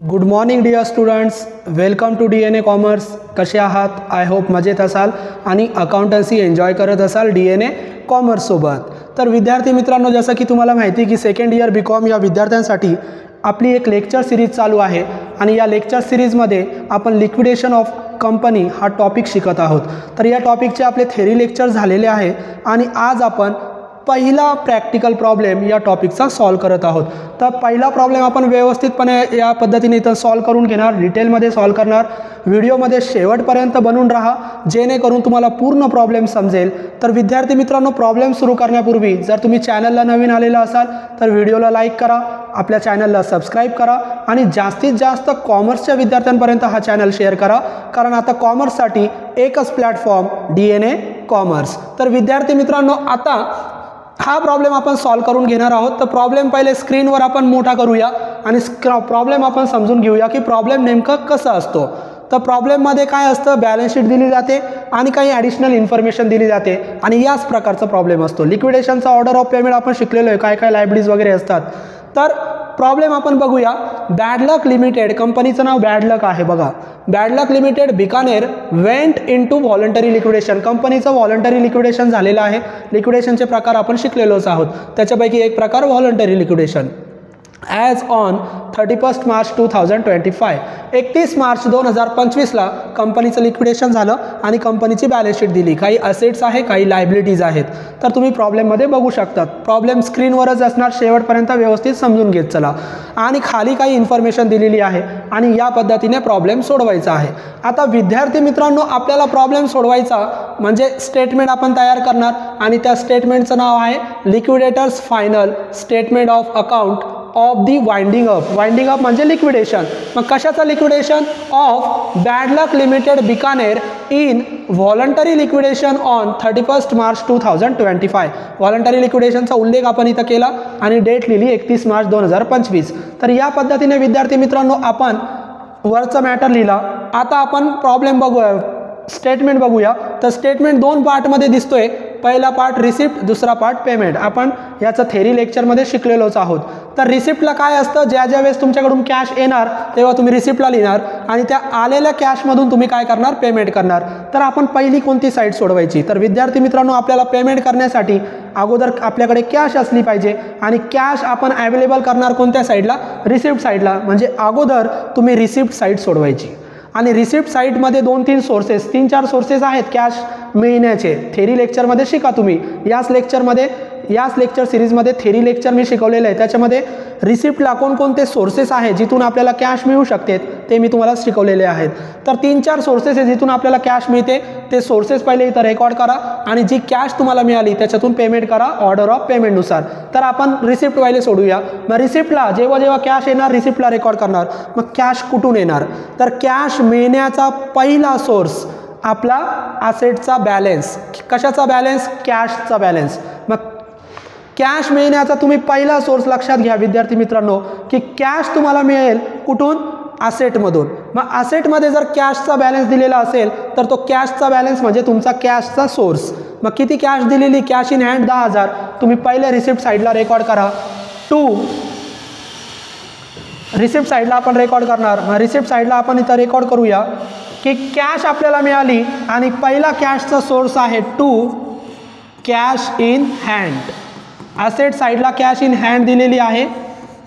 Good morning dear students, welcome to DNA commerce. कसे आहात? I hope मजेत असाल आणि अकाउंटन्सी एन्जॉय करत असाल DNA कॉमर्ससोबत. तर विद्यार्थी मित्रांनो, जसं की तुम्हाला माहिती की सेकंड इयर BCom या विद्यार्थ्यांसाठी आपली एक लेक्चर सिरीज चालू आहे आणि या लेक्चर सिरीजमध्ये आपण लिक्विडेशन ऑफ कंपनी हा टॉपिक शिकत आहोत. तर या टॉपिकचे आपले थेरी लेक्चर झालेले आहे आणि आज आपण पहिला प्रॅक्टिकल प्रॉब्लेम या टॉपिकचा सॉल्व करत आहोत. तर पहिला प्रॉब्लेम आपण व्यवस्थितपणे या पद्धतीने इथं सॉल्व करून घेणार, डिटेलमध्ये सॉल्व करणार. व्हिडिओमध्ये शेवटपर्यंत बनून राहा जेणेकरून तुम्हाला पूर्ण प्रॉब्लेम समजेल. तर विद्यार्थी मित्रांनो, प्रॉब्लेम सुरू करण्यापूर्वी जर तुम्ही चॅनलला नवीन आलेला असाल तर व्हिडिओला लाईक करा, आपल्या चॅनलला सबस्क्राईब करा आणि जास्तीत जास्त कॉमर्सच्या विद्यार्थ्यांपर्यंत हा चॅनल शेअर करा, कारण आता कॉमर्ससाठी एकच प्लॅटफॉर्म DNA कॉमर्स. तर विद्यार्थी मित्रांनो, आता हा प्रॉब्लेम आपण सॉल्व करून घेणार आहोत. तर प्रॉब्लेम पहिले स्क्रीनवर आपण मोठा करूया आणि प्रॉब्लेम आपण समजून घेऊया की प्रॉब्लेम नेमका कसा असतो. तर प्रॉब्लेममध्ये काय असतं, बॅलन्स शीट दिली जाते आणि काही ॲडिशनल इन्फॉर्मेशन दिली जाते आणि याच प्रकारचा प्रॉब्लेम असतो. लिक्विडेशनचा ऑर्डर ऑफ पेमेंट आपण शिकलेलो आहे, काय काय लायबिलिटीज वगैरे असतात. तर प्रॉब्लेम आपण बघूया. बॅड लक लिमिटेड, कंपनीचं नाव बॅड लक आहे बघा. Bad luck limited Bikaner went into voluntary liquidation. कंपनीचं व्हॉलंटरी लिक्विडेशन झालेलं आहे. लिक्विडेशनचे प्रकार आपण शिकलेलोच आहोत. त्याच्यापैकी एक प्रकार voluntary liquidation. As on 31 March 2025, 31 March 2025ला कंपनीचं लिक्विडेशन झालं आणि कंपनीची बॅलन्स शीट दिली. काही असेट्स आहे, काही लायबिलिटीज आहेत. तर तुम्ही प्रॉब्लेममध्ये बघू शकतात. प्रॉब्लेम स्क्रीनवरच असणार, शेवटपर्यंत व्यवस्थित समजून घेत चला. आणि खाली काही इन्फॉर्मेशन दिलेली आहे आणि या पद्धतीने प्रॉब्लेम सोडवायचा आहे. आता विद्यार्थी मित्रांनो, आपल्याला प्रॉब्लेम सोडवायचा म्हणजे स्टेटमेंट आपण तयार करणार आणि त्या स्टेटमेंटचं नाव आहे liquidators final statement of account of the winding up. Winding up म्हणजे लिक्विडेशन. मग कशाचं liquidation? Of bad luck limited Bikaner in voluntary liquidation on 31 March 2025. Voluntary लिक्विडेशनचा उल्लेख आपण इथं केला आणि डेट लिहिली 31 मार्च 2025. तर या पद्धतीने विद्यार्थी मित्रांनो आपण वरचा मॅटर लिहिला. आता आपण प्रॉब्लेम बघूया, स्टेटमेंट बघूया. तर स्टेटमेंट दोन पार्टमध्ये दिसतोय. पहिला पार्ट रिसिप्ट, दुसरा पार्ट पेमेंट. आपण याचं थेरी लेक्चरमध्ये शिकलेलोच आहोत. तर रिसिप्टला काय असतं, ज्या ज्या वेळेस तुमच्याकडून कॅश येणार तेव्हा तुम्ही रिसिप्टला लिहिणार आणि त्या आलेल्या कॅशमधून तुम्ही काय करणार, पेमेंट करणार. तर आपण पहिली कोणती साईड सोडवायची? तर विद्यार्थी मित्रांनो, आपल्याला पेमेंट करण्यासाठी अगोदर आपल्याकडे कॅश असली पाहिजे आणि कॅश आपण अवेलेबल करणार कोणत्या साईडला? रिसिप्ट साईडला. म्हणजे अगोदर तुम्ही रिसिप्ट साईड सोडवायची. आणि रिसिप्ट साईटमध्ये 2-3 सोर्सेस, 3-4 सोर्सेस आहेत कॅश मिळण्याचे. थेरी लेक्चरमध्ये शिका तुम्ही. याच लेक्चर सिरीजमध्ये थेरी लेक्चर मी शिकवलेलं आहे. त्याच्यामध्ये रिसिप्टला कोणकोणते सोर्सेस आहेत जिथून आपल्याला कॅश मिळू शकते ते मी तुम्हाला शिकवलेले आहेत. तर 3-4 सोर्सेस आहे जिथून आपल्याला कॅश मिळते. ते सोर्सेस पहिले इथं रेकॉर्ड करा आणि जी कॅश तुम्हाला मिळाली त्याच्यातून पेमेंट करा ऑर्डर ऑफ पेमेंटनुसार. तर आपण रिसिप्ट पहिले सोडूया. मग रिसिप्टला जेव्हा जेव्हा कॅश येणार रिसिप्टला रेकॉर्ड करणार. मग कॅश कुठून येणार? तर कॅश मिळण्याचा पहिला सोर्स आपला असेटचा बॅलन्स. कशाचा बॅलन्स? कॅशचा बॅलन्स. मग कॅश मिळण्याचा तुम्ही पहिला सोर्स लक्षात घ्या विद्यार्थी मित्रांनो, की कॅश तुम्हाला मिळेल कुठून? असेटमधून. मग असेटमध्ये जर कॅशचा बॅलन्स दिलेला असेल तर तो कॅशचा बॅलन्स म्हणजे तुमचा कॅशचा सोर्स. मग किती कॅश दिलेली? Cash in hand 10,000. तुम्ही पहिले रिसिप्ट साईडला रेकॉर्ड करा. रिसिप्ट साईडला आपण रेकॉर्ड करणार. मग रिसिप्ट साईडला आपण इथं रेकॉर्ड करूया की कॅश आपल्याला मिळाली आणि पहिला कॅशचा सोर्स आहे कॅश इन हँड. असेट साईडला कॅश इन हँड दिलेली आहे.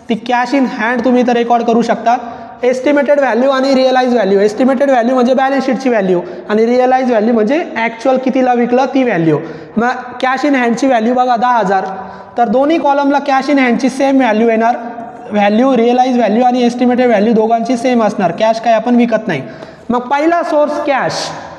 ती कॅश इन हँड तुम्ही इथं रेकॉर्ड करू शकता. एस्टिमेटेड व्हॅल्यू आणि रिअलाइज व्हॅल्यू. एस्टिमेटेड व्हॅल्यू म्हणजे बॅलन्स शीटची व्हॅल्यू आणि रिअलाइज व्हॅल्यू म्हणजे ॲक्च्युअल कितीला विकलं ती व्हॅल्यू. मग कॅश इन हँडची व्हॅल्यू बघा 10,000. तर दोन्ही कॉलमला कॅश इन हँडची सेम व्हॅल्यू येणार. व्हॅल्यू, रिअलाइज व्हॅल्यू आणि एस्टिमेटेड व्हॅल्यू दोघांची सेम असणार. कॅश काय आपण विकत नाही. मग पहिला सोर्स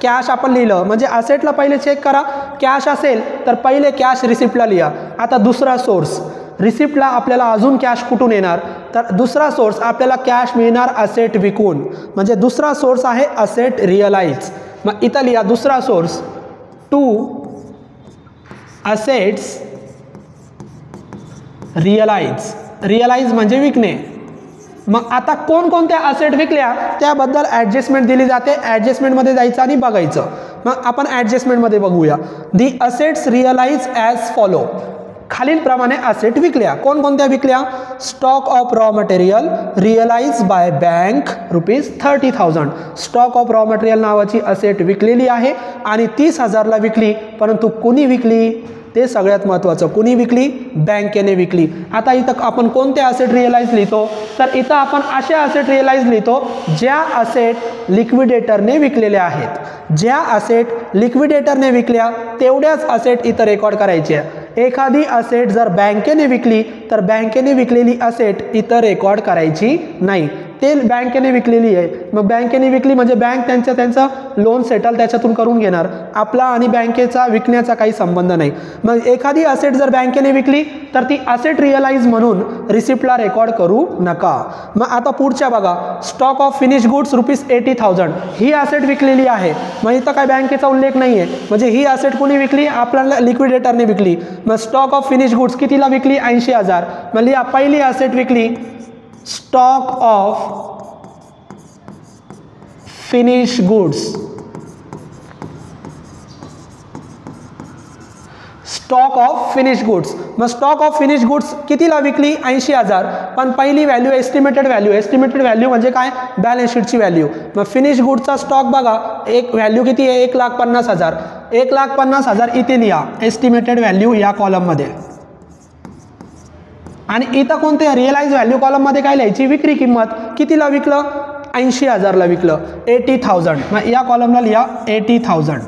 कॅश आपण लिहिलं म्हणजे असेटला पहिले चेक करा. कॅश असेल तर पहिले कॅश रिसिप्टला लिहा. आता दुसरा सोर्स, रिसिप्टला आपल्याला अजून कॅश कुठून येणार? तर दुसरा सोर्स आपल्याला कॅश मिळणार असेट विकून. म्हणजे दुसरा सोर्स आहे असेट रिअलाइज. मग इथं लिहा दुसरा सोर्स असेट्स रिअलाइज. रिअलाइज म्हणजे विकणे. मग आता कोणकोणत्या असेट विकल्या त्याबद्दल ॲडजस्टमेंट दिली जाते. ॲडजस्टमेंटमध्ये जायचं आणि बघायचं. मग आपण ॲडजस्टमेंटमध्ये बघूया. The assets realise as follow. खालीलप्रमाणे असेट विकल्या. कोणकोणत्या विकल्या? Stock of raw material realise by bank ₹30,000. Stock of raw material नावाची असेट विकलेली आहे आणि 30,000ला विकली. परंतु कुणी विकली ते सगळ्यात महत्त्वाचं. कुणी विकली? बँकेने विकली. आता इथं आपण कोणते असेट रिअलाइज लिहितो? तर इथं आपण असे असेट रिअलाइज लिहितो ज्या असेट लिक्विडेटरने विकलेल्या आहेत. ज्या असेट लिक्विडेटरने विकल्या तेवढ्याच असेट इथं रेकॉर्ड करायच्या. एखादी असेट जर बँकेने विकली तर बँकेने विकलेली असेट इथं रेकॉर्ड करायची नाही. ते बँकेने विकलेली आहे, मग बँकेने विकली म्हणजे बँक त्यांचं लोन सेटल त्याच्यातून करून घेणार. आपला आणि बँकेचा विकण्याचा काही संबंध नाही. मग एखादी असेट जर बँकेने विकली तर ती असेट रिअलाइज म्हणून रिसिप्टला रेकॉर्ड करू नका. मग आता पुढच्या बघा, स्टॉक ऑफ फिनिश गुड्स ₹80,000. ही असेट विकलेली आहे. मग इथं काय बँकेचा उल्लेख नाही आहे, म्हणजे ही असेट कोणी विकली? आपल्याला लिक्विडेटरने विकली. मग स्टॉक ऑफ फिनिश गुड्स कितीला विकली? 80,000. मग लिहा पहिली असेट विकली stock of finish goods. Stock of finish goods. मग स्टॉक ऑफ फिनिश गुड्स कितीला विकली? 80,000. पण पहिली value estimated value. Estimated value म्हणजे काय? बॅलन्स शीटची व्हॅल्यू. मग फिनिश गुड्सचा स्टॉक बघा, एक व्हॅल्यू किती आहे? 1,50,000. 1,50,000 इथे लिहा एस्टिमेटेड व्हॅल्यू या कॉलममध्ये. आणि इथं कोणते? रिअलाइज व्हॅल्यू कॉलममध्ये काय लिहायची? विक्री किंमत. कितीला विकलं? 80,000ला विकलं. 80,000. मग या कॉलमला लिहा 80,000.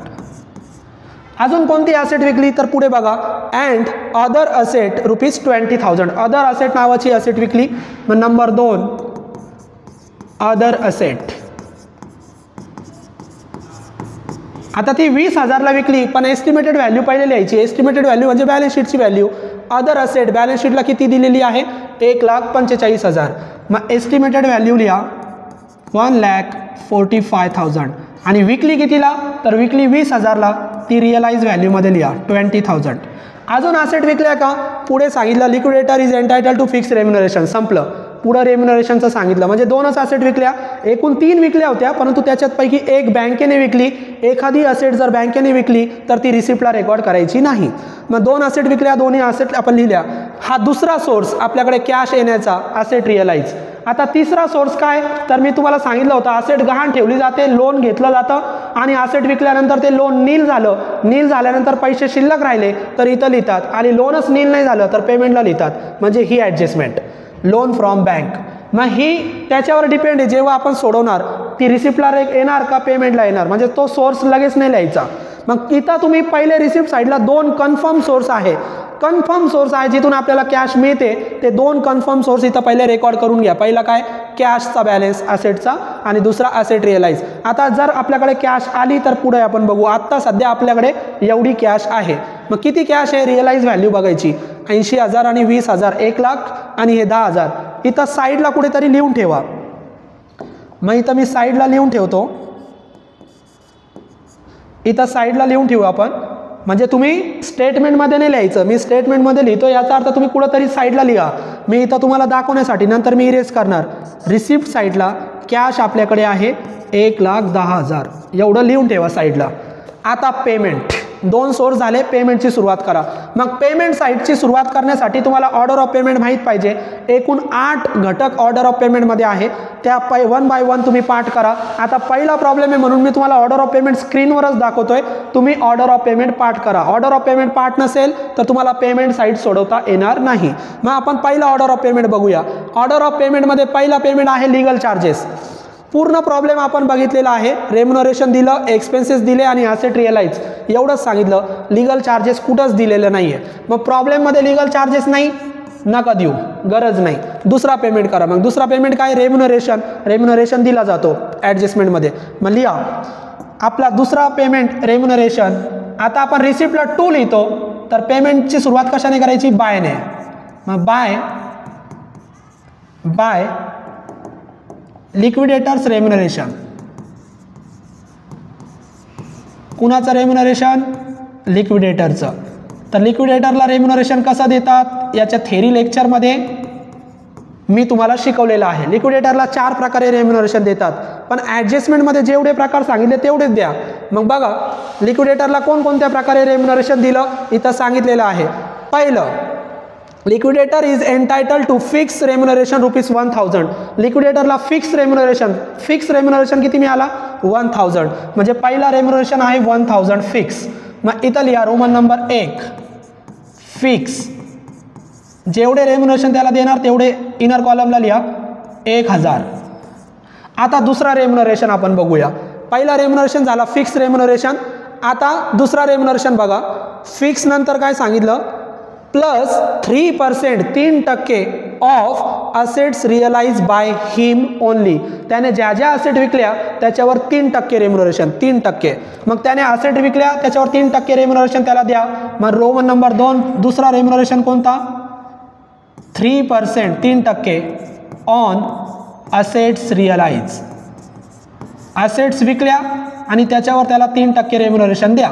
अजून कोणती असेट विकली? तर पुढे बघा, and other asset ₹20,000. Other asset नावाची असेट विकली. मग नंबर 2 अदर असेट. आता ती 20,000ला विकली, पण एस्टिमेटेड व्हॅल्यू पहिले लिहायची. एस्टिमेटेड व्हॅल्यू म्हणजे बॅलन्स शीटची व्हॅल्यू. अदर असेट बॅलन्स शीटला किती दिलेली आहे? 1,45,000. मग एस्टिमेटेड व्हॅल्यू लिहा 1,45,000. आणि विकली कितीला? तर विकली 20,000ला. ती रिअलाइज व्हॅल्यूमध्ये लिहा 20,000. अजून असेट विकल्या का? पुढे सांगितलं liquidator is entitle to fix remuneration. संपलं. पुढं रेम्युनरेशनचं सांगितलं. म्हणजे 2च असेट विकल्या. एकूण 3 विकल्या होत्या, परंतु त्याच्यातपैकी एक बँकेने विकली. एखादी असेट जर बँकेने विकली तर ती रिसिप्टला रेकॉर्ड करायची नाही. मग 2 असेट विकल्या, दोन्ही असेट आपण लिहिल्या. हा दुसरा सोर्स आपल्याकडे कॅश येण्याचा, असेट रिअलाइज. आता तिसरा सोर्स काय? तर मी तुम्हाला सांगितलं होतं असेट गहाण ठेवली जाते, लोन घेतलं जातं आणि असेट विकल्यानंतर ते लोन नील झालं. नील झाल्यानंतर पैसे शिल्लक राहिले तर इथं लिहितात, आणि लोनच नील नाही झालं तर पेमेंटला लिहितात. म्हणजे ही ॲडजस्टमेंट लोन फ्रॉम बँक. मग ही त्याच्यावर डिपेंड आहे, जेव्हा आपण सोडवणार ती रिसिप्टला येणार का पेमेंटला येणार, म्हणजे तो सोर्स लगेच नाही लिहायचा. मग इथं तुम्ही पहिले रिसिप्ट साईडला 2 कन्फर्म सोर्स आहे. कन्फर्म सोर्स आहे जिथून आपल्याला कॅश मिळते. ते 2 कन्फर्म सोर्स इथं पहिले रेकॉर्ड करून घ्या. पहिला काय? कॅशचा बॅलन्स असेटचा, आणि दुसरा असेट रिअलाइज. आता जर आपल्याकडे कॅश आली तर पुढे आपण बघू. आत्ता सध्या आपल्याकडे एवढी कॅश आहे. मग किती कॅश आहे? रिअलाइज व्हॅल्यू बघायची. 80,000 आणि 20,000, 1,00,000 आणि हे 10,000. इथं साईडला कुठेतरी लिहून ठेवा. मग इथं मी साईडला लिहून ठेवतो. इथं साईडला लिहून ठेवू आपण. म्हणजे तुम्ही स्टेटमेंटमध्ये नाही लिहायचं. मी स्टेटमेंटमध्ये लिहितो, याचा अर्थ तुम्ही कुठंतरी साईडला लिहा. मी इथं तुम्हाला दाखवण्यासाठी नंतर मी इरेज करणार. रिसिप्ट साईडला कॅश आपल्याकडे आहे 1,10,000. एवढं लिहून ठेवा साईडला. आता पेमेंट. 2 सोर्स झाले. पेमेंटची सुरुवात करा. मग पेमेंट साईडची सुरुवात करण्यासाठी तुम्हाला ऑर्डर ऑफ पेमेंट माहीत पाहिजे. एकूण 8 घटक ऑर्डर ऑफ पेमेंटमध्ये आहे. त्या 1 बाय 1 तुम्ही पाठ करा. आता पहिला प्रॉब्लेम आहे म्हणून मी तुम्हाला ऑर्डर ऑफ पेमेंट स्क्रीनवरच दाखवतोय. तुम्ही ऑर्डर ऑफ पेमेंट पाठ करा. ऑर्डर ऑफ पेमेंट पाठ नसेल तर तुम्हाला पेमेंट साईड सोडवता येणार नाही. मग आपण पहिला ऑर्डर ऑफ पेमेंट बघूया. ऑर्डर ऑफ पेमेंटमध्ये पहिला पेमेंट आहे लीगल चार्जेस. पूर्ण प्रॉब्लेम आपण बघितलेला आहे. रेम्युनरेशन दिलं, एक्सपेन्सेस दिले आणि असेट रिअलाइज एवढंच सांगितलं. लीगल चार्जेस कुठंच दिलेलं नाही आहे. मग प्रॉब्लेममध्ये लीगल चार्जेस नाही, नका देऊ, गरज नाही. दुसरा पेमेंट करा. मग दुसरा पेमेंट काय? रेम्युनरेशन. रेम्युनरेशन दिला जातो ॲडजस्टमेंटमध्ये. मग लिहा आपला दुसरा पेमेंट रेम्युनरेशन. आता आपण रिसिप्टला 2 लिहितो, तर पेमेंटची सुरुवात कशाने करायची? बायने. मग बाय लिक्विडेटर्स रेम्युनरेशन. कुणाचं रेम्युनरेशन? लिक्विडेटरचं. तर लिक्विडेटरला रेम्युनरेशन कसं देतात याच्या थेरी लेक्चरमध्ये मी तुम्हाला शिकवलेलं आहे. लिक्विडेटरला 4 प्रकारे रेम्युनरेशन देतात, पण ॲडजस्टमेंटमध्ये जेवढे प्रकार सांगितले तेवढेच द्या. मग बघा लिक्विडेटरला कोणकोणत्या प्रकारे रेम्युनरेशन दिलं इथं सांगितलेलं आहे. पहिलं liquidator is entitle to fix remuneration ₹1000. लिक्विडेटरला फिक्स रेम्युनरेशन किती मिळाला 1000. म्हणजे पहिला रेम्युनरेशन आहे 1000 फिक्स. मग इथं लिहा रोमन नंबर 1 फिक्स, जेवढे रेम्युनरेशन त्याला देणार तेवढे इनर कॉलमला लिहा 1000. आता दुसरा रेम्युनरेशन आपण बघूया. पहिला रेम्युनरेशन झाला फिक्स रेम्युनरेशन. आता दुसरा रेम्युनरेशन बघा. फिक्स नंतर काय सांगितलं plus 3% 3% of assets realise by him only. त्याने ज्या ज्या असेट विकल्या त्याच्यावर 3% रेम्युनरेशन 3%. मग त्याने असेट विकल्या त्याच्यावर 3% रेम्युनरेशन त्याला द्या. मग रोमन नंबर 2 दुसरा रेम्युनरेशन कोणता 3% 3% ऑन असेट्स रिअलाइज. असेट्स विकल्या आणि त्याच्यावर त्याला 3% रेम्युनरेशन द्या.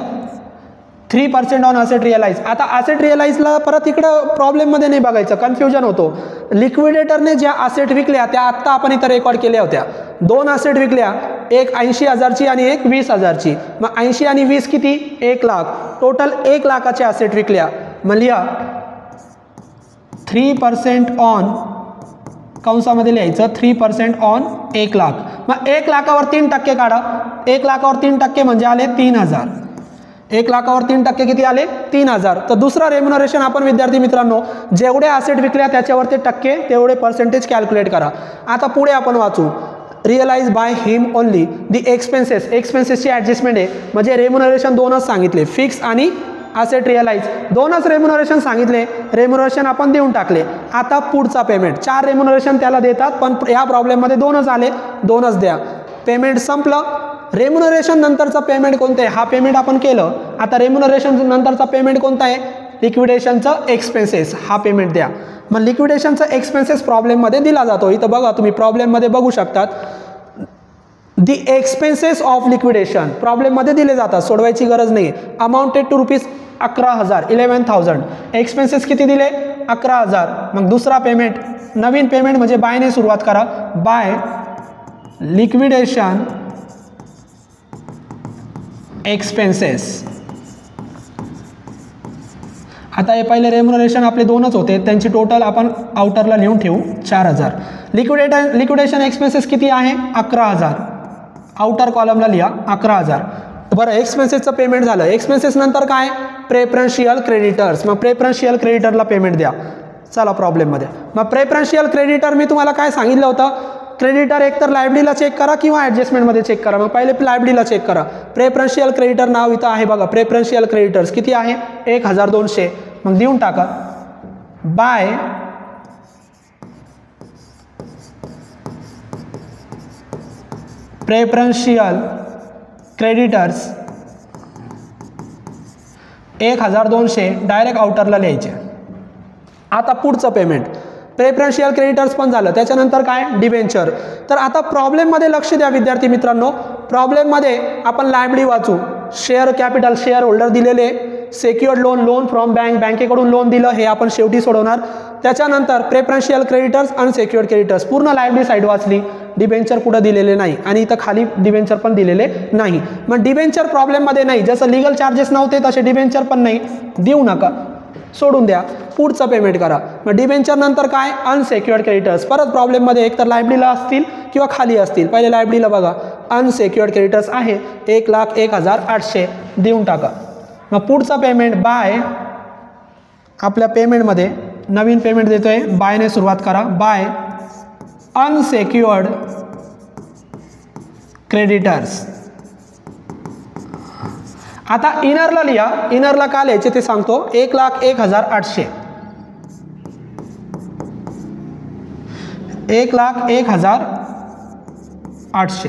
3% ऑन असेट रिअलाइज. आता असेट रिअलाइजला परत इकडं प्रॉब्लेममध्ये नाही बघायचं, कन्फ्युजन होतो. लिक्विडेटरने ज्या असेट विकल्या त्या आत्ता आपण इथं रेकॉर्ड केल्या होत्या. 2 असेट विकल्या, एक 80,000ची आणि एक 20,000ची. मग 80 आणि 20 किती 1 लाख. टोटल 1 लाखाचे असेट विकल्या. मग लिहा 3% ऑन कंसामध्ये लिहायचं 3% ऑन 1 लाख. मग 1 लाखावर 3% काढा. 1 लाखावर 3% म्हणजे आले 3000. 1 लाखावर 3% किती आले 3000. तर दुसरा रेम्युनरेशन आपण विद्यार्थी मित्रांनो जेवढे असेट विकल्या त्याच्यावर ते टक्के तेवढे पर्सेंटेज कॅल्क्युलेट करा. आता पुढे आपण वाचू. Realise by him only the expenses. एक्सपेन्सेसची ॲडजस्टमेंट आहे. म्हणजे रेम्युनरेशन 2च सांगितले फिक्स आणि असेट रिअलाइज 2च रेम्युनरेशन सांगितले. रेम्युनरेशन आपण देऊन टाकले. आता पुढचा पेमेंट 4 रेम्युनरेशन त्याला देतात पण या प्रॉब्लेममध्ये 2च आले 2च द्या. पेमेंट संपलं. रेम्युनरेशन नंतरचा पेमेंट कोणतं आहे हा पेमेंट आपण केलं. आता रेम्युनरेशन नंतरचा पेमेंट कोणता आहे लिक्विडेशनचं एक्सपेन्सेस हा पेमेंट द्या. मग लिक्विडेशनचा एक्सपेन्सेस प्रॉब्लेममध्ये दिला जातो. इथं बघा तुम्ही प्रॉब्लेममध्ये बघू शकतात दी एक्सपेन्सेस ऑफ लिक्विडेशन प्रॉब्लेममध्ये दिले जातात, सोडवायची गरज नाही. Amounted to ₹11,000 11,000. एक्सपेन्सेस किती दिले 11,000. मग दुसरा पेमेंट नवीन पेमेंट म्हणजे बायने सुरुवात करा. By liquidation expenses. आता हे पहिले रेम्युनरेशन आपले 2च होते त्यांची टोटल आपण आउटरला लिहून ठेवू 4000. लिक्विडेशन एक्सपेन्सेस किती आहे 11,000. आउटर कॉलमला लिहा 11,000. बरं एक्सपेन्सेसचं पेमेंट झालं. एक्सपेन्सेस नंतर काय प्रेफरन्शियल क्रेडिटर्स. मग प्रेफरन्शियल क्रेडिटरला पेमेंट द्या. चला प्रॉब्लेममध्ये. मग प्रेफरन्शियल क्रेडिटर मी तुम्हाला काय सांगितलं होतं क्रेडिटर एकतर लायबिलिटीला चेक करा किंवा ॲडजस्टमेंटमध्ये चेक करा. मग पहिले लायबिलिटीला चेक करा. प्रेफरन्शियल क्रेडिटर नाव इथं आहे बघा. प्रेफरन्शियल क्रेडिटर्स किती आहे 1200. मग देऊन टाका बाय प्रेफरन्शियल क्रेडिटर्स 1200 डायरेक्ट आउटरला लिहायचे. आता पुढचं पेमेंट प्रेफरन्शियल क्रेडिटर्स पण झालं. त्याच्यानंतर काय डिबेंचर. तर आता प्रॉब्लेममध्ये लक्ष द्या विद्यार्थी मित्रांनो. प्रॉब्लेममध्ये आपण लायबिलिटी वाचू. शेअर कॅपिटल शेअर होल्डर दिलेले, सेक्युअर्ड लोन फ्रॉम बँकेकडून लोन दिलं हे आपण शेवटी सोडवणार. त्याच्यानंतर प्रेफरन्शियल क्रेडिटर्स अनसेक्युअर्ड क्रेडिटर्स पूर्ण लायबिलिटी साईड वाचली. डिबेंचर कुठं दिलेले नाही आणि इथं खाली डिबेंचर पण दिलेले नाही. मग डिबेंचर प्रॉब्लेममध्ये नाही. जसं लिगल चार्जेस नव्हते तसे डिबेंचर पण नाही. देऊ नका सोडून द्या. पुढचं पेमेंट करा. मग डिबेंचर नंतर काय अनसेक्युअर्ड क्रेडिटर्स. परत प्रॉब्लेममध्ये एकतर लायबिलिटीला असतील किंवा खाली असतील. पहिले लायबिलिटीला बघा अनसेक्युअर्ड क्रेडिटर्स आहे 1,01,800 देऊन टाका. मग पुढचा पेमेंट बाय आपल्या पेमेंटमध्ये नवीन पेमेंट देतोय बायने सुरुवात करा. By unsecured creditors. आता इनरला लिहा. इनरला का लिहायचे ते सांगतो. 1,01,800 1,01,800.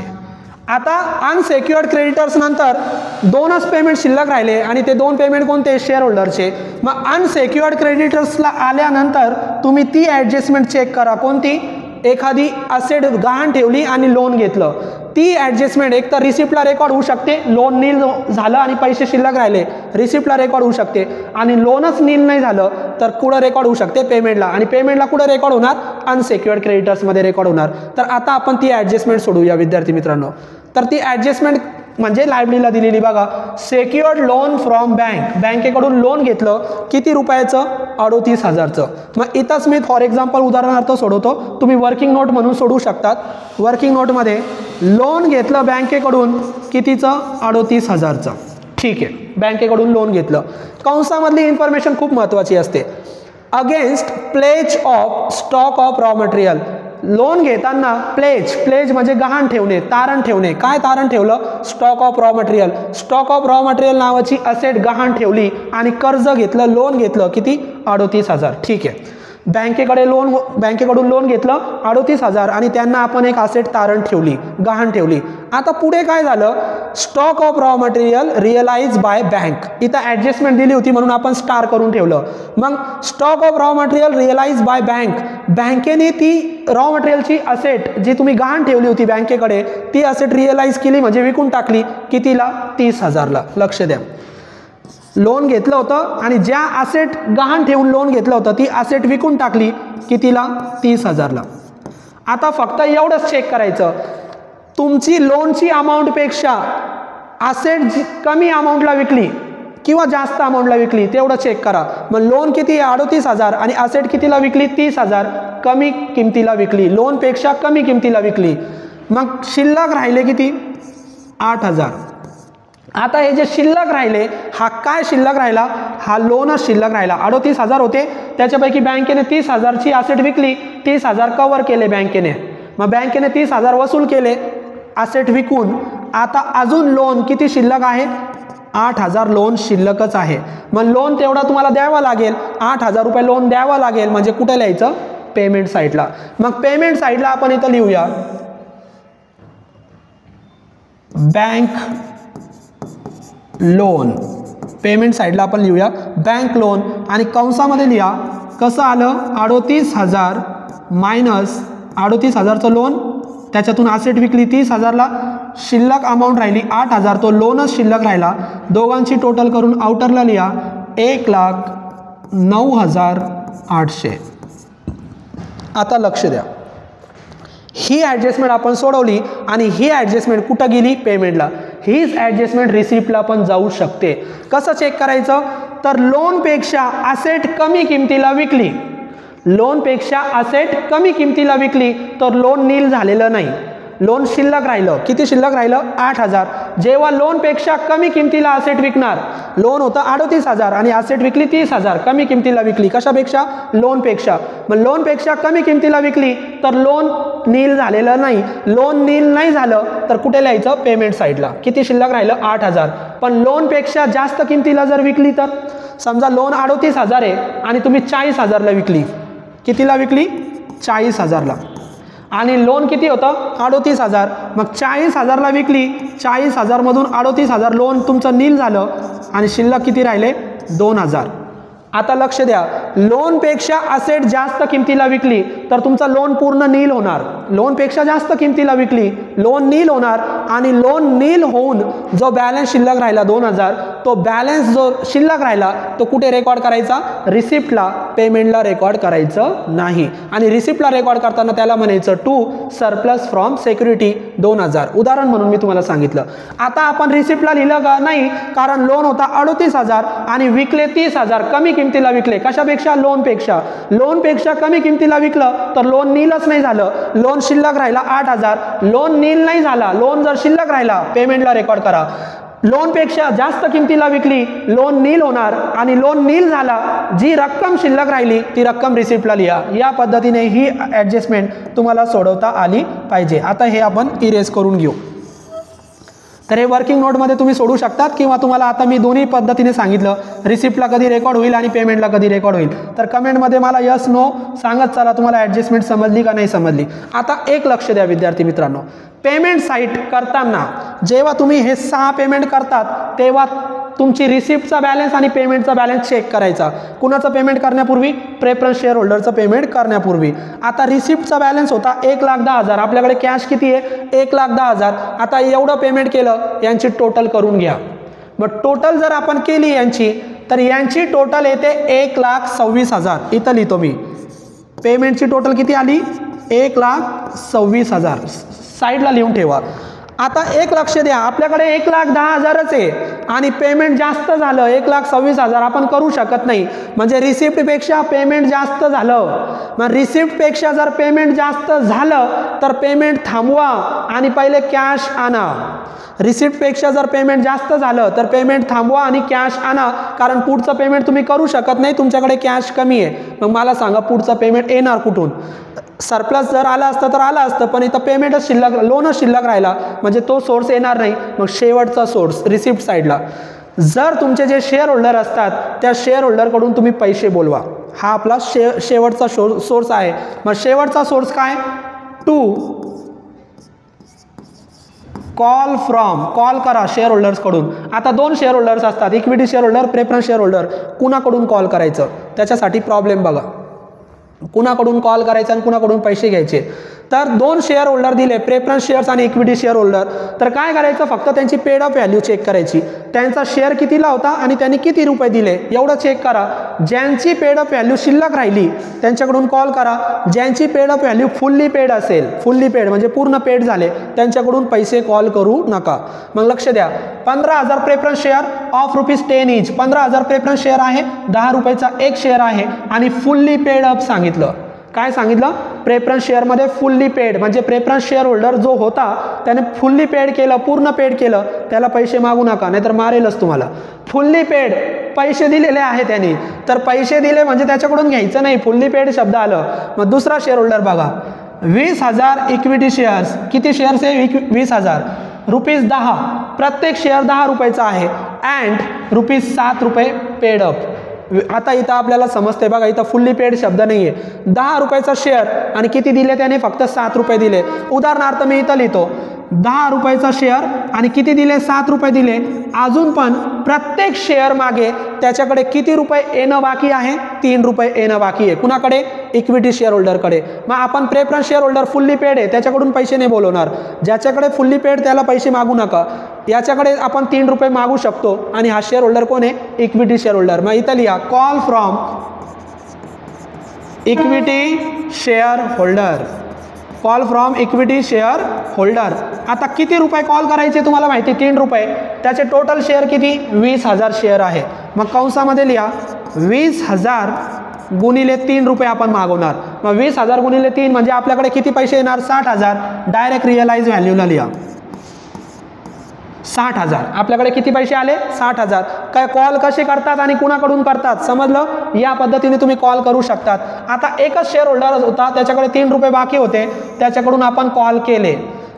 आता अनसेक्युअर्ड क्रेडिटर्स नंतर 2च पेमेंट शिल्लक राहिले आणि ते 2 पेमेंट कोणते शेअर होल्डरचे. मग अनसेक्युअर्ड क्रेडिटर्सला आल्यानंतर तुम्ही ती ॲडजस्टमेंट चेक करा. कोणती एखादी असेट गहाण ठेवली आणि लोन घेतलं ती ॲडजस्टमेंट एक तर रिसिप्टला रेकॉर्ड होऊ शकते. लोन नील झालं आणि पैसे शिल्लक राहिले रिसिप्टला रेकॉर्ड होऊ शकते. आणि लोनच नील नाही झालं तर कुठं रेकॉर्ड होऊ शकते पेमेंटला. आणि पेमेंटला कुठं रेकॉर्ड होणार अनसेक्युअर्ड क्रेडिटर्समध्ये रेकॉर्ड होणार. तर आता आपण ती ॲडजस्टमेंट सोडूया विद्यार्थी मित्रांनो. तर ती ॲडजस्टमेंट म्हणजे लायबिलिटीला दिलेली बघा, सेक्युअर्ड लोन फ्रॉम बँक, बँकेकडून लोन घेतलं किती रुपयाचं, 38,000चं. मग इथंच मी फॉर एक्झाम्पल उदाहरणार्थ सोडवतो, तुम्ही वर्किंग नोट म्हणून सोडवू शकतात. वर्किंग नोटमध्ये लोन घेतलं बँकेकडून कितीचं, 38,000चं. ठीक आहे, बँकेकडून लोन घेतलं. कंसामधली इन्फॉर्मेशन खूप महत्त्वाची असते. Against pledge of stock of raw material, loan घेताना प्लेज म्हणजे गहाण ठेवणे, तारण ठेवणे. काय तारण ठेवलं, stock of raw material. Stock of raw material नावाची असेट गहाण ठेवली आणि कर्ज घेतलं, लोन घेतलं किती, 38,000. ठीक आहे, बँकेकडून लोन घेतलं 38,000 आणि त्यांना आपण एक असेट तारण ठेवली, गहाण ठेवली. आता पुढे काय झालं, stock of raw material realise by bank. इथं ॲडजस्टमेंट दिली होती म्हणून आपण स्टार करून ठेवलं. मग stock of raw material realise by bank, बँकेने ती रॉ मटेरियलची असेट जी तुम्ही गहाण ठेवली होती बँकेकडे, ती असेट रिअलाइज केली म्हणजे विकून टाकली. कितीला, 30,000ला. लक्ष द्या, लोन घेतलं होतं आणि ज्या असेट गहाण ठेवून लोन घेतलं होतं ती असेट विकून टाकली कितीला, 30,000ला. आता फक्त एवढंच चेक करायचं, तुमची लोनची अमाऊंटपेक्षा असेट कमी अमाऊंटला विकली किंवा जास्त अमाऊंटला विकली तेवढं चेक करा. मग लोन किती आहे, 38,000 आणि असेट कितीला विकली, 30,000. कमी किमतीला विकली, लोनपेक्षा कमी किमतीला विकली. मग शिल्लक राहिले किती, 8,000. आता हे जे शिल्लक राहिले, हा काय शिल्लक राहिला, हा लोनच शिल्लक राहिला. 38,000 होते, त्याच्यापैकी बँकेने 30,000ची असेट विकली, 30,000 कव्हर केले बँकेने. मग बँकेने 30,000 वसूल केले असेट विकून. आता अजून लोन किती शिल्लक आहे, 8,000 लोन शिल्लकच आहे. मग लोन तेवढा तुम्हाला द्यावा लागेल, 8,000 रुपये लोन द्यावा लागेल. म्हणजे कुठे लिहायचं, पेमेंट साईडला. मग पेमेंट साईडला आपण इथं लिहूया बँक लोन. पेमेंट साईडला आपण लिहूया बँक लोन आणि कंसामध्ये लिहा कसं आलं, 38,000 मायनस 38,000चं लोन, त्याच्यातून असेट विकली 30,000ला, शिल्लक अमाऊंट राहिली 8,000, तो लोनच शिल्लक राहिला. दोघांची टोटल करून आउटरला लिहा 1,09,800. आता लक्ष द्या, ही ॲडजस्टमेंट आपण सोडवली आणि ही ॲडजस्टमेंट कुठं गेली, पेमेंटला. हीच ॲडजस्टमेंट रिसिप्टला पण जाऊ शकते. कसं चेक करायचं, तर लोनपेक्षा असेट कमी किमतीला विकली, लोनपेक्षा असेट कमी किमतीला विकली तर लोन नील झालेलं नाही, लोन शिल्लक राहिलं. किती शिल्लक राहिलं, 8,000. जेव्हा लोनपेक्षा कमी किमतीला असेट विकणार, लोन होतं 38,000 आणि असेट विकली 30,000, कमी किमतीला विकली. कशापेक्षा, लोनपेक्षा. मग लोनपेक्षा कमी किमतीला विकली तर लोन नील झालेलं नाही. लोन नील नाही झालं तर कुठे लिहायचं, पेमेंट साईडला. किती शिल्लक राहिलं, 8,000. पण लोनपेक्षा जास्त किमतीला जर विकली तर, समजा लोन 38,000 आहे आणि तुम्ही 40,000ला विकली. कितीला विकली, 40,000ला. आणि लोन किती होतं, 38,000. मग 40,000ला विकली, 40,000 मधून 38,000 लोन तुमचं नील झालं आणि शिल्लक किती राहिले, 2,000. आता लक्ष द्या, लोनपेक्षा असेट जास्त किमतीला विकली तर तुमचा लोन पूर्ण नील होणार. लोनपेक्षा जास्त किमतीला विकली, लोन नील होणार आणि लोन नील होऊन जो बॅलन्स शिल्लक राहिला 2,000, तो बॅलन्स जो शिल्लक राहिला तो कुठे रेकॉर्ड करायचा, रिसिप्टला. पेमेंटला रेकॉर्ड करायचं नाही. आणि रिसिप्टला रेकॉर्ड करताना त्याला म्हणायचं टू सरप्लस फ्रॉम सिक्युरिटी 2,000. उदाहरण म्हणून मी तुम्हाला सांगितलं. आता आपण रिसिप्टला लिहिलं का, नाही, कारण लोन होता 38,000 आणि विकले 30,000, कमी किमतीला विकले. कशापेक्षा, लोनपेक्षा. लोनपेक्षा कमी किमतीला विकलं तर लोन नीलच नाही झालं, लोन शिल्लक राहिला 8,000. लोन नील नाही झाला, लोन जर शिल्लक राहिला, पेमेंटला रेकॉर्ड करा. लोनपेक्षा जास्त किमतीला विकली, लोन नील होणार आणि लोन नील झाला, जी रक्कम शिल्लक राहिली ती रक्कम रिसिप्टला लिहा. या पद्धतीने ही ॲडजस्टमेंट तुम्हाला सोडवता आली पाहिजे. आता हे आपण इरेज करून घेऊ. तर हे वर्किंग नोटमध्ये तुम्ही सोडू शकतात किंवा तुम्हाला आता मी दोन्ही पद्धतीने सांगितलं, रिसिप्टला कधी रेकॉर्ड होईल आणि पेमेंटला कधी रेकॉर्ड होईल. तर कमेंटमध्ये मला यस नो सांगत चला, तुम्हाला ॲडजस्टमेंट समजली का नाही समजली. आता एक लक्ष द्या विद्यार्थी मित्रांनो, पेमेंट साईट करताना जेव्हा तुम्ही हे 6 पेमेंट करतात तेव्हा तुमची रिसिप्टचा बॅलन्स आणि पेमेंटचा बॅलन्स चेक करायचा. कुणाचं पेमेंट करण्यापूर्वी, प्रेफरन्स शेअर होल्डरचं पेमेंट करण्यापूर्वी. आता रिसिप्टचा बॅलन्स होता 1,10,000, आपल्याकडे कॅश किती आहे, 1,10,000. आता एवढं पेमेंट केलं, यांची टोटल करून घ्या. मग टोटल जर आपण केली यांची, तर यांची टोटल येते 1,26,000. इथं लिहितो मी, पेमेंटची टोटल किती आली, 1,26,000. साईडला लिहून ठेवा. आता एक लक्ष द्या, आपल्याकडे 1,10,000च आहे आणि पेमेंट जास्त झालं 1,26,000 आपण करू शकत नाही, म्हणजे रिसिप्टपेक्षा पेमेंट जास्त झालं. मग रिसिप्टपेक्षा जर पेमेंट जास्त झालं तर पेमेंट थांबवा आणि पहिले कॅश आणा. रिसिप्टपेक्षा जर पेमेंट जास्त झालं तर पेमेंट थांबवा आणि कॅश आणा, कारण पुढचं पेमेंट तुम्ही करू शकत नाही, तुमच्याकडे कॅश कमी आहे. मग मला सांगा पुढचं पेमेंट येणार कुठून? सरप्लस जर आला असतं तर आलं असतं, पण इथं पेमेंटच शिल्लक, लोनच शिल्लक राहिला, म्हणजे तो सोर्स येणार नाही. मग शेवटचा सोर्स रिसिप्ट साईडला जर तुमचे जे शेअर होल्डर असतात त्या शेअर होल्डरकडून तुम्ही पैसे बोलवा. हा आपला शेवटचा सोर्स आहे. मग शेवटचा सोर्स काय? टू कॉल फ्रॉम, कॉल करा शेअर होल्डर्सकडून. आता 2 शेअर होल्डर्स असतात, equity share holder, preference share holder. कुणाकडून कॉल करायचं त्याच्यासाठी प्रॉब्लेम बघा, कुणाकडून कॉल करायचा आणि कुणाकडून पैसे घ्यायचे. तर 2 शेअर होल्डर दिले, प्रेफरन्स शेअर्स आणि इक्विटी शेअर होल्डर. तर काय करायचं, फक्त त्यांची पेड अप व्हॅल्यू चेक करायची, त्यांचा शेअर कितीला होता आणि त्यांनी किती रुपये दिले एवढं चेक करा. ज्यांची पेड अप व्हॅल्यू शिल्लक राहिली त्यांच्याकडून कॉल करा. ज्यांची paid up value fully paid असेल, फुल्ली पेड म्हणजे पूर्ण पेड झाले, त्यांच्याकडून पैसे कॉल करू नका. मग लक्ष द्या, 15,000 preference share of ₹10 each. 15,000 preference share आहे, 10 रुपयाचा एक शेअर आहे आणि फुल्ली पेड अप सांगितलं. काय सांगितलं? प्रेफरन्स शेअरमध्ये फुल्ली पेड, म्हणजे प्रेफरन्स शेअर होल्डर जो होता त्याने फुल्ली पेड केलं, पूर्ण पेड केलं, त्याला पैसे मागू नका, नाहीतर मारेलच तुम्हाला. फुल्ली पेड, पैसे दिलेले आहे त्याने, तर पैसे दिले म्हणजे त्याच्याकडून घ्यायचं नाही, फुल्ली पेड शब्द आलं. मग दुसरा शेअर होल्डर बघा, 20,000 इक्विटी शेअर्स. किती शेअर्स आहे? 20,000. ₹10, प्रत्येक शेअर 10 रुपयाचा आहे अँड ₹7 पेड अप. आता इथं आपल्याला समजते बघा, इथं फुल्ली पेड शब्द नाहीये. 10 रुपयाचा शेअर आणि किती दिले त्याने? फक्त ₹7 दिले. उदाहरणार्थ मी इथं लिहितो, 10 रुपयाचा शेअर आणि किती दिले? ₹7 दिले. अजून पण प्रत्येक शेअर मागे त्याच्याकडे किती रुपये येणं बाकी आहे? ₹3 येणं बाकी आहे. कुणाकडे? इक्विटी शेअर होल्डरकडे. मग आपण preference share holder fully paid आहे त्याच्याकडून पैसे नाही बोलवणार. ज्याच्याकडे फुल्ली पेड त्याला पैसे मागू नका. याच्याकडे आपण ₹3 मागू शकतो आणि हा शेअर होल्डर कोण आहे? Equity share holder. मग इथं लिहा, call from equity share holder. Call from equity share holder. आता किती रुपये कॉल करायचे तुम्हाला माहिती? ₹3. त्याचे टोटल शेअर किती? 20,000 शेअर आहे. मग कंसामध्ये लिहा, 20,000 गुणिले ₹3 आपण मागवणार. मग 20,000 गुणिले 3 म्हणजे आपल्याकडे किती पैसे येणार? 60,000. डायरेक्ट रिअलाइज व्हॅल्यूला लिहा, 60,000. आपल्याकडे किती पैसे आले? 60,000. काय कॉल कसे करतात आणि कुणाकडून करतात समजलं? या पद्धतीने तुम्ही कॉल करू शकतात. आता एकच शेअर होल्डर होता, त्याच्याकडे ₹3 बाकी होते, त्याच्याकडून आपण कॉल केले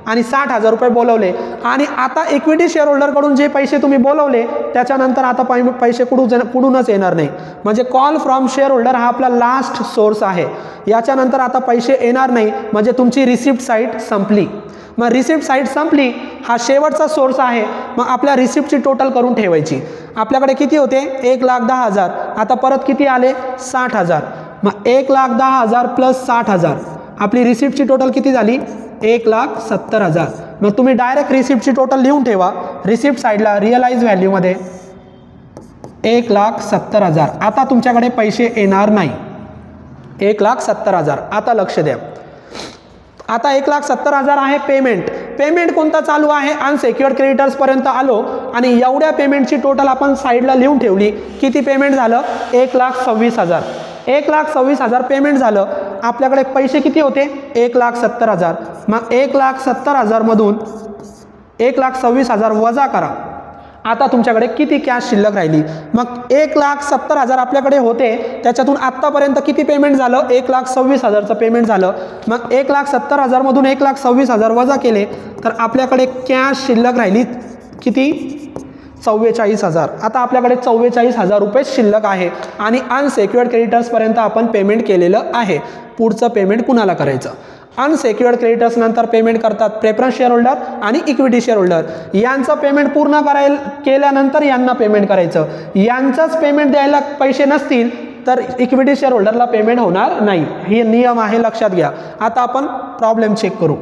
आणि 60,000 बोलवले. आणि आता इक्विटी शेअर होल्डरकडून जे पैसे तुम्ही बोलवले त्याच्यानंतर आता पैसे कुठूनच येणार नाही. म्हणजे कॉल फ्रॉम शेअर होल्डर हा आपला लास्ट सोर्स आहे. याच्यानंतर आता पैसे येणार नाही, म्हणजे तुमची रिसिप्ट साईट संपली. मग रिसिप्ट साईट संपली, हा शेवटचा सोर्स आहे. मग आपल्या रिसिप्टची टोटल करून ठेवायची. आपल्याकडे किती होते? 1,10,000. आता परत किती आले? 60,000. मग 1,10,000 प्लस 60,000, आपली रिसिप्टची टोटल किती झाली? 1,70,000. मग तुम्ही डायरेक्ट रिसिप्टची टोटल लिहून ठेवा. रिसिप्ट साईडला रिअलाइज व्हॅल्यूमध्ये 1,70,000. आता तुमच्याकडे पैसे येणार नाही. 1,70,000. आता लक्ष द्या, आता 1,70,000 आहे पेमेंट. पेमेंट कोणता चालू आहे? अनसेक्युअर्ड क्रेडिटर्स पर्यंत आलो आणि एवढ्या पेमेंटची टोटल आपण साईडला लिहून ठेवली. किती पेमेंट झालं? 1,26,000. 1,26,000 पेमेंट झालं. आपल्याकडे पैसे किती होते? 1,70,000. मग 1,70,000 मधून 1,26,000 वजा करा. आता तुमच्याकडे किती कॅश शिल्लक राहिली? मग 1,70,000 आपल्याकडे होते, त्याच्यातून आत्तापर्यंत किती पेमेंट झालं? 1,26,000चं पेमेंट झालं. मग 1,70,000 मधून 1,26,000 वजा केले तर आपल्याकडे कॅश शिल्लक राहिली किती? 44,000. आता आपल्याकडे 44,000 रुपये शिल्लक आहे आणि अनसेक्युअर्ड क्रेडिटर्सपर्यंत आपण पेमेंट केलेलं आहे. पुढचं पेमेंट कुणाला करायचं? अनसेक्युअर्ड क्रेडिटर्स नंतर पेमेंट करतात प्रेफरन्स शेअर होल्डर आणि इक्विटी शेअर होल्डर. यांचं पेमेंट पूर्ण केल्यानंतर यांना पेमेंट करायचं. यांचंच पेमेंट द्यायला पैसे नसतील तर इक्विटी शेअर होल्डरला पेमेंट होणार नाही. हे नियम आहे, लक्षात घ्या. आता आपण प्रॉब्लेम चेक करू.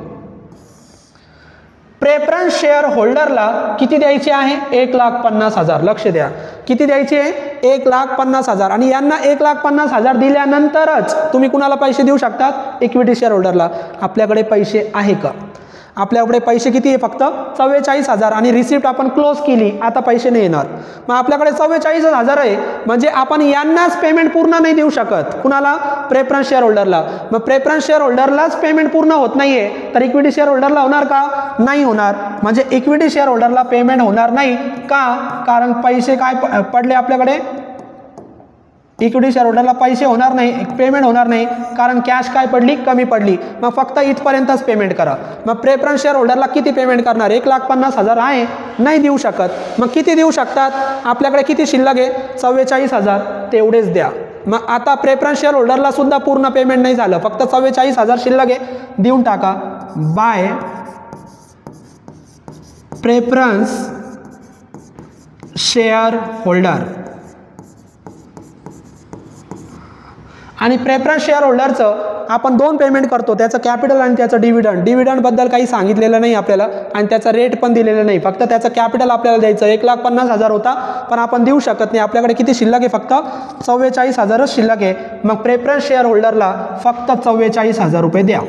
प्रेफरन्स शेअर होल्डरला किती द्यायचे आहे? 1,50,000. लक्ष द्या, किती द्यायचे आहे? 1,50,000. आणि यांना 1,50,000 दिल्यानंतरच तुम्ही कुणाला पैसे देऊ शकतात? इक्विटी शेअर होल्डरला. आपल्याकडे पैसे आहे का? आपल्याकडे पैसे किती आहे फक्त 44,000 आणि रिसिप्ट आपण क्लोज केली, आता पैसे नाही येणार. मग आपल्याकडे 44,000 आहे म्हणजे आपण यांनाच पेमेंट पूर्ण नाही देऊ शकत. कुणाला? प्रेफरन्स शेअर होल्डरला. मग प्रेफरन्स शेअर होल्डरलाच पेमेंट पूर्ण होत नाहीये तर इक्विटी शेअर होल्डरला होणार का? नाही होणार. म्हणजे इक्विटी शेअर होल्डरला पेमेंट होणार नाही का? कारण पैसे काय पडले आपल्याकडे? इक्विटी शेअर होल्डरला पैसे होणार नाही, पेमेंट होणार नाही कारण कॅश काय पडली? कमी पडली. मग फक्त इथपर्यंतच पेमेंट करा. मग प्रेफरन्स शेअर होल्डरला किती पेमेंट करणार? 1,50,000 आहे, नाही देऊ शकत. मग किती देऊ शकतात? आपल्याकडे किती शिल्लक आहे? 44,000, तेवढेच द्या. मग आता प्रेफरन्स शेअर होल्डरला सुद्धा पूर्ण पेमेंट नाही झालं, फक्त 44,000 शिल्लक आहे, देऊन टाका. By preference share holder. आणि प्रेफरन्स शेअर होल्डरचं आपण 2 पेमेंट करतो, त्याचं कॅपिटल आणि त्याचं डिव्हिडंड. डिव्हिडंडबद्दल काही सांगितलेलं नाही आपल्याला आणि त्याचा रेट पण दिलेला नाही, फक्त त्याचं कॅपिटल आपल्याला द्यायचं. 1,50,000 होता पण आपण देऊ शकत नाही, आपल्याकडे किती शिल्लक आहे? फक्त 44,000च शिल्लक आहे. मग प्रेफरन्स शेअर होल्डरला फक्त 44,000 रुपये द्या.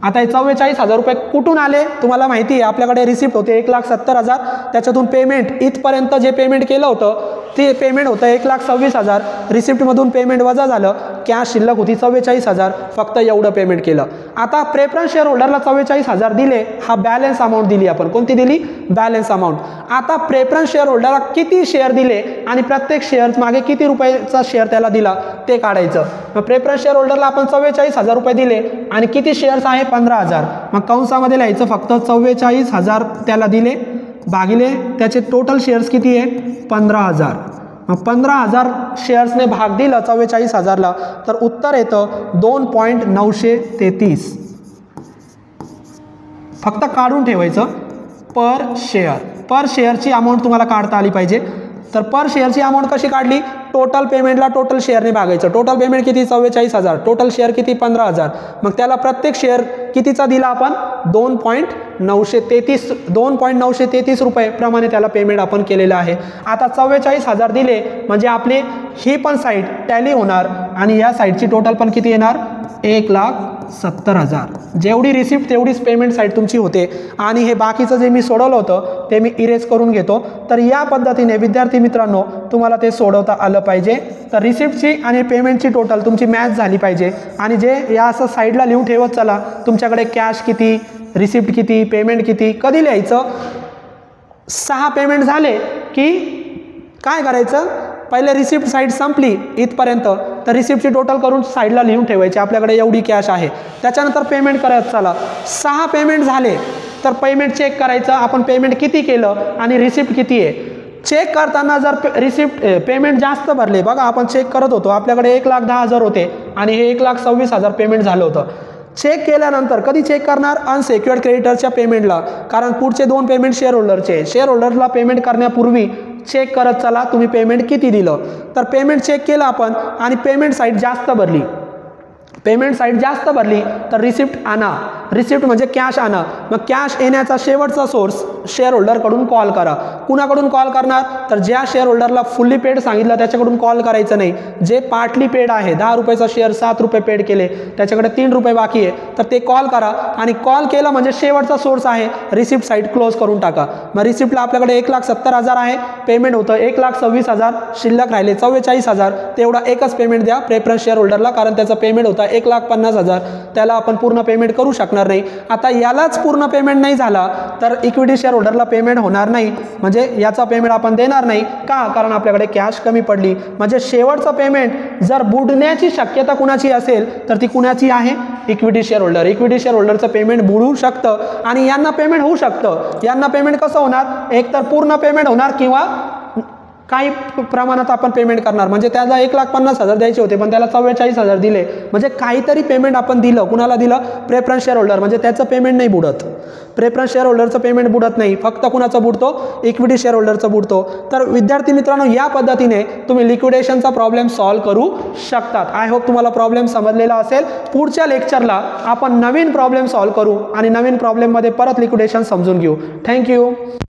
आता हे 44,000 रुपये कुठून आले? तुम्हाला माहिती आहे आपल्याकडे रिसिप्ट होते 1,70,000, त्याच्यातून पेमेंट इथपर्यंत जे पेमेंट केलं होतं ते पेमेंट होतं 1,26,000. रिसिप्टमधून पेमेंट वजा झालं, कॅश शिल्लक होती 44,000, फक्त एवढं पेमेंट केलं. आता प्रेफरन्स शेअर होल्डरला 44,000 दिले, हा बॅलन्स अमाऊंट दिली आपण. कोणती दिली? Balance amount. आता प्रेफरन्स शेअर होल्डरला किती शेअर दिले आणि प्रत्येक शेअर मागे किती रुपयाचा शेअर त्याला दिला ते काढायचं. मग प्रेफरन्स शेअर होल्डरला आपण 44,000 रुपये दिले आणि किती शेअर्स आहे? 15,000. मग कंसामध्ये लिहायचं फक्त 44,000 त्याला दिले भागिले त्याचे टोटल शेअर्स किती आहे? 15,000. मग 15,000 शेअर्सने भाग दिला 44,000ला तर उत्तर येतं 2.933. फक्त काढून ठेवायचं पर शेअर. पर शेअरची अमाऊंट तुम्हाला काढता आली पाहिजे. तर पर शेअरची अमाऊंट कशी काढली? टोटल पेमेंटला टोटल शेअरने भागायचं. टोटल पेमेंट किती? 44,000. टोटल शेअर किती? 15,000. मग त्याला प्रत्येक शेअर कितीचा दिला आपण? 2.933 रुपये प्रमाणे त्याला पेमेंट आपण केलेलं आहे. आता 44,000 दिले म्हणजे आपली ही पण साईड टॅली होणार आणि या साईडची टोटल पण किती येणार? 1,70,000. जेवढी रिसिप्ट तेवढीच पेमेंट साईड तुमची होते. आणि हे बाकीचं जे मी सोडवलं होतं ते मी इरेज करून घेतो. तर या पद्धतीने विद्यार्थी मित्रांनो तुम्हाला ते सोडवता आलं पाहिजे. तर रिसिप्टची आणि पेमेंटची टोटल तुमची मॅच झाली पाहिजे आणि जे या असं साईडला लिहून ठेवत चला तुमच्याकडे कॅश किती, रिसिप्ट किती, पेमेंट किती. कधी लिहायचं? 6 पेमेंट झाले की काय करायचं? पहिले रिसिप्ट साईड संपली इथपर्यंत तर रिसिप्टची टोटल करून साईडला लिहून ठेवायची, आपल्याकडे एवढी कॅश आहे. त्याच्यानंतर पेमेंट करत चला. 6 पेमेंट झाले तर पेमेंट चेक करायचं आपण पेमेंट किती केलं आणि रिसिप्ट किती आहे. चेक करताना जर रिसिप्ट पेमेंट जास्त भरले, बघा आपण चेक करत होतो आपल्याकडे 1,10,000 होते आणि हे 1,26,000 पेमेंट झालं होतं. चेक केल्यानंतर कधी चेक करणार? अनसेक्युअर्ड क्रेडिटरच्या पेमेंटला, कारण पुढचे 2 पेमेंट शेअर होल्डरचे. शेअर होल्डरला पेमेंट करण्यापूर्वी चेक करत चला तुम्ही पेमेंट किती दिलं. तर पेमेंट चेक केलं आपण आणि पेमेंट साईड जास्त भरली. पेमेंट साईड जास्त भरली तर रिसिप्ट आणा. रिसिप्ट म्हणजे कॅश आणा. मग कॅश येण्याचा शेवटचा सोर्स शेअर होल्डरकडून कॉल करा. कुणाकडून कॉल करणार? तर ज्या शेअर होल्डरला फुल्ली पेड सांगितलं त्याच्याकडून कॉल करायचं नाही. जे पार्टली पेड आहे 10 रुपयाचा शेअर 7 रुपये पेड केले त्याच्याकडे 3 रुपये बाकी आहे तर ते कॉल करा. आणि कॉल केलं म्हणजे शेवटचा सोर्स आहे रिसिप्ट साईड क्लोज करून टाका. मग रिसिप्टला आपल्याकडे 1,70,000 आहे, पेमेंट होतं 1,26,000, शिल्लक राहिले 44,000. तेवढा एकच पेमेंट द्या प्रेफरन्स शेअर होल्डरला, कारण त्याचा पेमेंट होता 1,50,000. त्याला आपण पूर्ण पेमेंट करू शकणार नाही. आता यालाच पूर्ण पेमेंट नाही झाला तर इक्विटी शेअर होल्डरला पेमेंट होणार नाही, म्हणजे याचा पेमेंट आपण देणार नाही का? कारण आपल्याकडे कॅश कमी पडली. म्हणजे शेवटचं पेमेंट जर बुडण्याची शक्यता कुणाची असेल तर ती कुणाची आहे? Equity shareholder. Equity share होल्डरचं पेमेंट बुडू शकतं आणि यांना पेमेंट होऊ शकतं. यांना पेमेंट कसं होणार? एक तर पूर्ण पेमेंट होणार किंवा काही प्रमाणात आपण पेमेंट करणार. म्हणजे त्याला 1,50,000 द्यायचे होते पण त्याला 44,000 दिले, म्हणजे काहीतरी पेमेंट आपण दिलं. कुणाला दिलं? Preference share holder. म्हणजे त्याचं पेमेंट नाही बुडत. प्रेफरन्स शेअर होल्डरचं पेमेंट बुडत नाही, फक्त कुणाचं बुडतो? Equity share होल्डरचं बुडतो. तर विद्यार्थी मित्रांनो या पद्धतीने तुम्ही लिक्विडेशनचा प्रॉब्लेम सॉल्व्ह करू शकतात. आय होप तुम्हाला प्रॉब्लेम समजलेला असेल. पुढच्या लेक्चरला आपण नवीन प्रॉब्लेम सॉल्व्ह करू आणि नवीन प्रॉब्लेममध्ये परत लिक्विडेशन समजून घेऊ. थँक्यू.